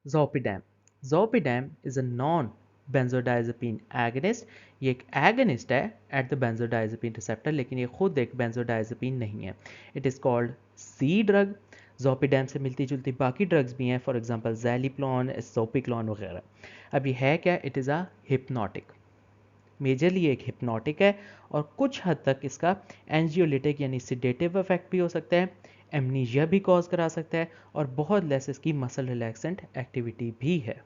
जोपिडेम zolpidem is a non benzodiazepine agonist. ये एक agonist है एट द बेंजोडाइजेपिन रिसेप्टर, लेकिन ये खुद एक बेंजोडाइजेपिन नहीं है। It is called Z drug. Zolpidem से मिलती जुलती बाकी ड्रग्स भी हैं, फॉर एग्जांपल जैलिप्लॉन, एसोपिक्लॉन वगैरह। अब ये है क्या? It is a hypnotic. Majorly एक हिप्नोटिक है और कुछ हद तक इसका एंजियोलिटिक यानी सिडेटिव इफेक्ट भी हो सकता है, एमनीजिया भी कॉज करा सकता है, और बहुत लेस इसकी मसल रिलैक्सेंट एक्टिविटी भी है।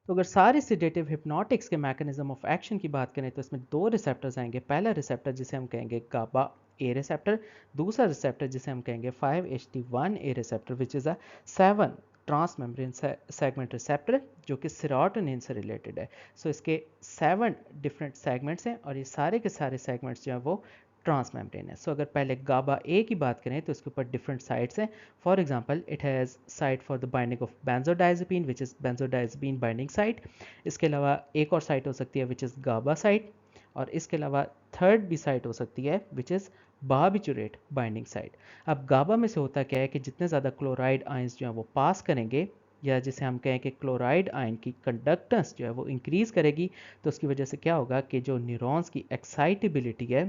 तो अगर सारे सिडेटिव हिप्नोटिक्स के मैकेनिज्म ऑफ एक्शन की बात करें तो इसमें दो रिसेप्टर्स आएंगे। पहला रिसेप्टर जिसे हम कहेंगे गाबा ए रिसेप्टर, दूसरा रिसेप्टर जिसे हम कहेंगे 5-HT1 A receptor which is a 7 transmembrane segment receptor जो कि सेरोटोनिन से रिलेटेड है। सो इसके 7 डिफरेंट सेगमेंट्स हैं और ये सारे के सारे सेगमेंट्स जो हैं वो ट्रांस मेम्ब्रेन है। सो अगर पहले गाबा ए की बात करें तो इसके ऊपर डिफरेंट साइट्स हैं। For example it has site for the binding of benzodiazepine which is benzodiazepine binding site. इसके अलावा एक और साइट हो सकती है विच इज़ गाबा साइट, और इसके अलावा थर्ड भी साइट हो सकती है which is barbiturate binding site. अब गाबा में से होता क्या है कि जितने ज़्यादा क्लोराइड आयंस जो है वो पास करेंगे, या जिसे हम कहें कि क्लोराइड आयन की कंडक्टेंस जो है वो इंक्रीज़ करेगी, तो उसकी वजह से क्या होगा कि जो न्यूरॉन्स की एक्साइटेबिलिटी है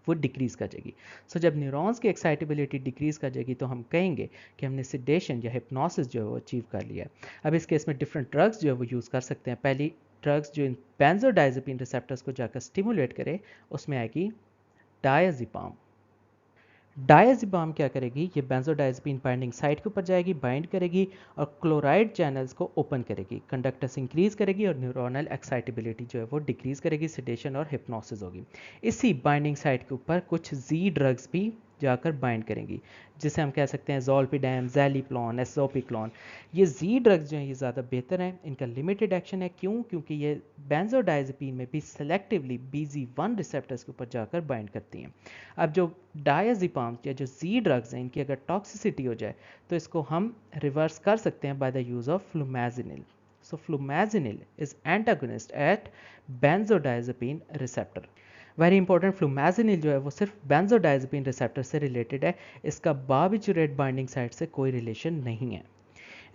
वो डिक्रीज़ कर जाएगी। सो जब न्यूरॉन्स की एक्साइटेबिलिटी डिक्रीज़ कर जाएगी तो हम कहेंगे कि हमने सिडेशन या हिप्नोसिस जो है वो अचीव कर लिया है। अब इस केस में डिफरेंट ड्रग्स जो है वो यूज़ कर सकते हैं। पहली ड्रग्स जो इन बेंजोडाइजेपिन रिसेप्टर्स को जाकर स्टिमुलेट करे उसमें आएगी डायज़ेपाम। डायज़ेपाम क्या करेगी? ये बेंजोडाइजेपिन बाइंडिंग साइट के ऊपर जाएगी, बाइंड करेगी और क्लोराइड चैनल्स को ओपन करेगी, कंडक्टेंस इंक्रीज करेगी और न्यूरोनल एक्साइटेबिलिटी जो है वो डिक्रीज करेगी, सिडेशन और हिप्नोसिस होगी। इसी बाइंडिंग साइट के ऊपर कुछ जी ड्रग्स भी जाकर बाइंड करेंगी, जिसे हम कह सकते हैं जोल्पिडेम, जैलिप्लॉन, एसोपिक्लॉन। ये जी ड्रग्स जो हैं ये ज़्यादा बेहतर हैं, इनका लिमिटेड एक्शन है। क्यों? क्योंकि ये बेंजोडाइजेपिन में भी सेलेक्टिवली BZ1 रिसेप्टर्स के ऊपर जाकर बाइंड करती हैं। अब जो डायज़ेपाम या जो जी ड्रग्स हैं इनकी अगर टॉक्सिसिटी हो जाए तो इसको हम रिवर्स कर सकते हैं by the use of flumazenil. So flumazenil is antagonist at benzodiazepine receptor. Very important, flumazenil जो है वो सिर्फ बेंजोडाइजेपिन रिसेप्टर से रिलेटेड है, इसका बार्बिचुरेट बाइंडिंग साइट से कोई रिलेशन नहीं है।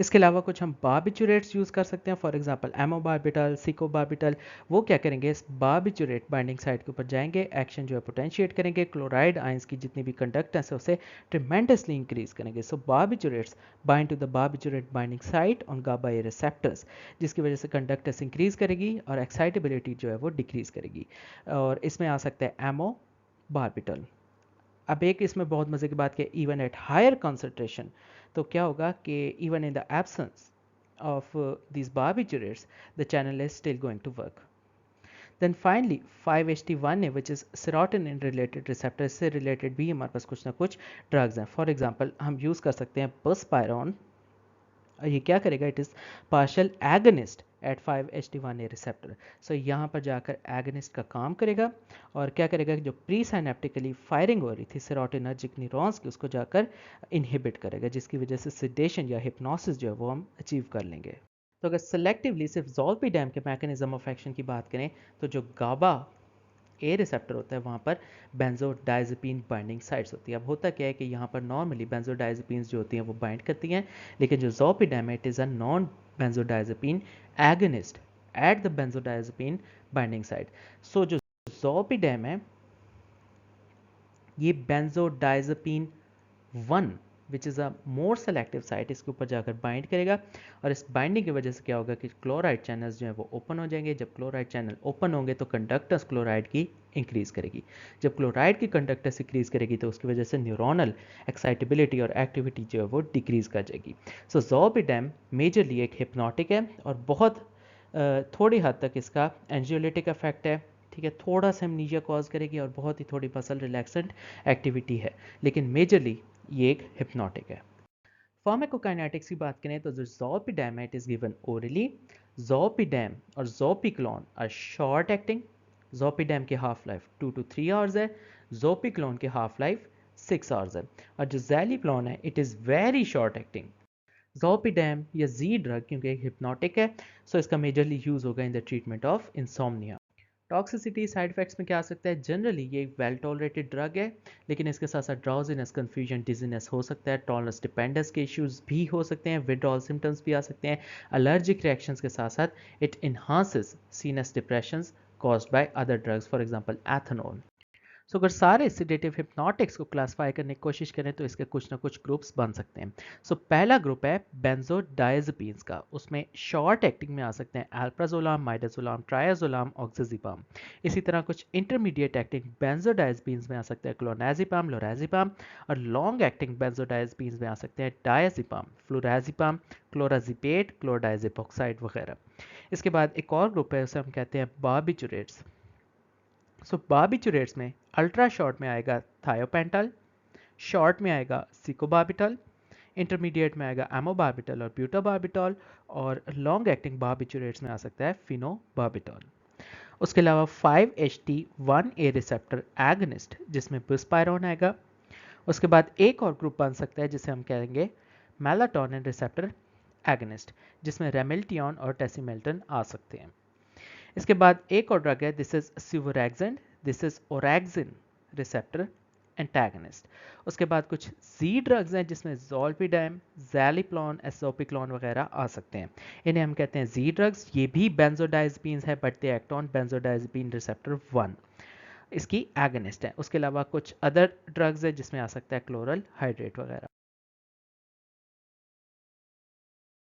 इसके अलावा कुछ हम बार्बिचुरेट्स यूज़ कर सकते हैं, फॉर एग्जांपल एमोबार्बिटल, सिकोबार्बिटल। वो क्या करेंगे? इस बार्बिचुरेट बाइंडिंग साइट के ऊपर जाएंगे, एक्शन जो है पोटेंशिएट करेंगे, क्लोराइड आयंस की जितनी भी कंडक्टेंस है उसे ट्रिमेंडसली इंक्रीज करेंगे। So barbiturates bind to the barbiturate binding site on GABA A receptors, जिसकी वजह से कंडक्टेंस इंक्रीज करेगी और एक्साइटेबिलिटी जो है वो डिक्रीज करेगी। और इसमें आ सकता है एमो बार्बिटल। अब एक इसमें बहुत मज़े की बात कि इवन एट हायर कंसंट्रेशन तो क्या होगा कि even in the absence of these barbiturates the channel is still going to work. Then finally 5-HT1 which is serotonin related receptor से related भी हमारे पास कुछ ना कुछ ड्रग्स हैं। फॉर एग्जांपल हम यूज़ कर सकते हैं बसपायरॉन, और ये क्या करेगा? It is partial agonist at 5-HT1A receptor. So यहाँ पर जाकर एगनिस्ट का काम करेगा और क्या करेगा कि जो प्री साइनेप्टिकली फायरिंग हो रही थी सेरोटोनर्जिक न्यूरॉन्स की उसको जाकर इनहिबिट करेगा, जिसकी वजह से सिडेशन या हिप्नोसिस जो है वो हम अचीव कर लेंगे। तो अगर सेलेक्टिवली सिर्फ जोल्पिडेम के मैकेनिज्म ऑफ एक्शन की बात करें तो जो गाबा ए रिसेप्टर होता है वहाँ पर बेंजोडाइजेपिन बाइंडिंग साइट्स होती है। अब होता क्या है कि यहाँ पर नॉर्मली बेंजोडाइजेपिन्स जो होती हैं वो बाइंड करती हैं, लेकिन जो जोपिडेम है it is a non benzodiazepine agonist at the benzodiazepine binding site. So जो जोपिडेम है ये benzodiazepine 1 which is a more selective site इसके ऊपर जाकर बाइंड करेगा, और इस बाइंडिंग की वजह से क्या होगा कि क्लोराइड चैनल्स जो है वो ओपन हो जाएंगे। जब क्लोराइड चैनल ओपन होंगे तो कंडक्टेंस क्लोराइड की इंक्रीज करेगी। जब क्लोराइड की कंडक्टेंस इंक्रीज करेगी तो उसकी वजह से न्यूरोनल एक्साइटेबिलिटी और एक्टिविटी जो है वो डिक्रीज कर जाएगी। सो जोपिडेम मेजरली एक हिप्नोटिक है और बहुत थोड़ी हद तक इसका एंजियोलिटिक इफेक्ट है। ठीक है, थोड़ा सा एमनीजिया कॉज करेगी और बहुत ही थोड़ी मसल रिलैक्सेंट एक्टिविटी है, लेकिन मेजरली ये एक हिप्नोटिक है। फार्माकोकाइनेटिक्स की बात करें तो जो जोपिडेम है इट इज गिवन ओरली। जोपिडेम और जोपिक्लोन आर शॉर्ट एक्टिंग। जोपिडेम की हाफ लाइफ 2 to 3 आवर्स है, जोपिक्लोन की हाफ लाइफ 6 आवर्स है। और जो जैलिप्लॉन है it is very short acting. Zolpidem या जी ड्रग क्योंकि एक हिप्नोटिक है, सो इसका मेजरली यूज होगा in the treatment of insomnia. Toxicity side effects में क्या आ सकता है? जनरली ये एक वेल टॉलरेटेड ड्रग है, लेकिन इसके साथ साथ ड्राउजीनेस, कन्फ्यूजन, डिजीनेस हो सकता है, टॉलरेंस डिपेंडेंस के इश्यूज भी हो सकते हैं, विड्रॉल सिम्टम्स भी आ सकते हैं, एलर्जिक रिएक्शंस के साथ साथ it enhances sinus depressions caused by other drugs, for example ethanol. सो अगर सारे सिडेटिव हिप्नोटिक्स को क्लासिफाई करने की कोशिश करें तो इसके कुछ ना कुछ ग्रुप्स बन सकते हैं. सो पहला ग्रुप है बेंजोडाइजेपीन्स का. उसमें शॉर्ट एक्टिंग में आ सकते हैं अल्प्राजोलाम, माइडाजोलाम, ट्रायाजोलाम, ऑक्सीजिपाम. इसी तरह कुछ इंटरमीडिएट एक्टिंग बेंजोडाइजेपीन्स में आ सकते हैं क्लोनाजिपाम, लोराजिपाम. और लॉन्ग एक्टिंग बेंजोडाइजेपीन्स में आ सकते हैं डायजिपाम, फ्लोराजिपाम, क्लोराजिपेट, क्लोरडाइजिपोक्साइड वगैरह. इसके बाद एक और ग्रुप है, उसे हम कहते हैं बार्बिचुरेट्स. सो बार्बिचुरेट्स में अल्ट्रा शॉर्ट में आएगा थायोपेंटल, शॉर्ट में आएगा सिकोबार्बिटल, इंटरमीडिएट में आएगा एमोबार्बिटल और ब्यूटाबार्बिटल, और लॉन्ग एक्टिंग बार्बिचुरेट्स में आ सकता है फिनोबार्बिटल. उसके अलावा 5-HT1A रिसेप्टर एगनिस्ट जिसमें बुस्पायरोन आएगा. उसके बाद एक और ग्रुप बन सकता है जिसे हम कहेंगे मेलाटोनिन रिसेप्टर एगनिस्ट, जिसमें रेमिल्टियन और टेसिमेल्टन आ सकते हैं. इसके बाद एक और ड्रग है, this is suvorexant, this is orexin receptor antagonist. उसके बाद कुछ जी ड्रग्स हैं जिसमें ज़ोल्पिडेम, ज़ैलिप्लॉन, एसोपिक्लॉन वगैरह आ सकते हैं. इन्हें हम कहते हैं जी ड्रग्स. ये भी बेंजोडाइज़पीन्स है but they act on benzodiazepine receptor 1, इसकी एगनिस्ट है. उसके अलावा कुछ अदर ड्रग्स है जिसमें आ सकता है क्लोरल हाइड्रेट वगैरह.